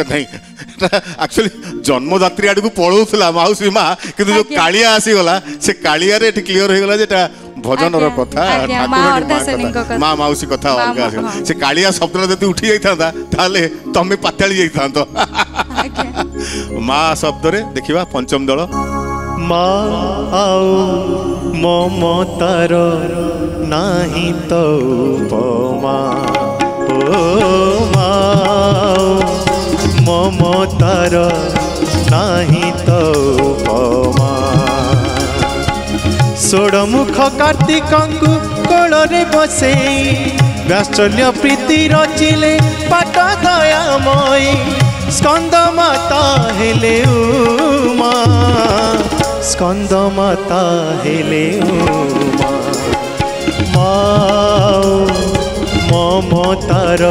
नहीं एक्चुअली जन्मदात्री आड़ को पड़ोला मौसी माँ कि जो कालिया आसीगला से कालिया रे क्लीयर हो गला जेटा भजन कथा ठाकुर माँ मौसी कथा अलग से कालिया शब्द जब उठी जाता ताले तमें पाताली जाता माँ शब्द रे देखिबा पंचम दल माँ आओ ममतार नाही तो उपमा ओ माँ ममतार नाही तो उपमा षोड़मुख कार्तिकंकु कोଳରେ बसे वात्सल्य प्रीति रचिले पाट दयामयी स्कंद माता हेले उमा स्कंद माता हेले उमा ममतार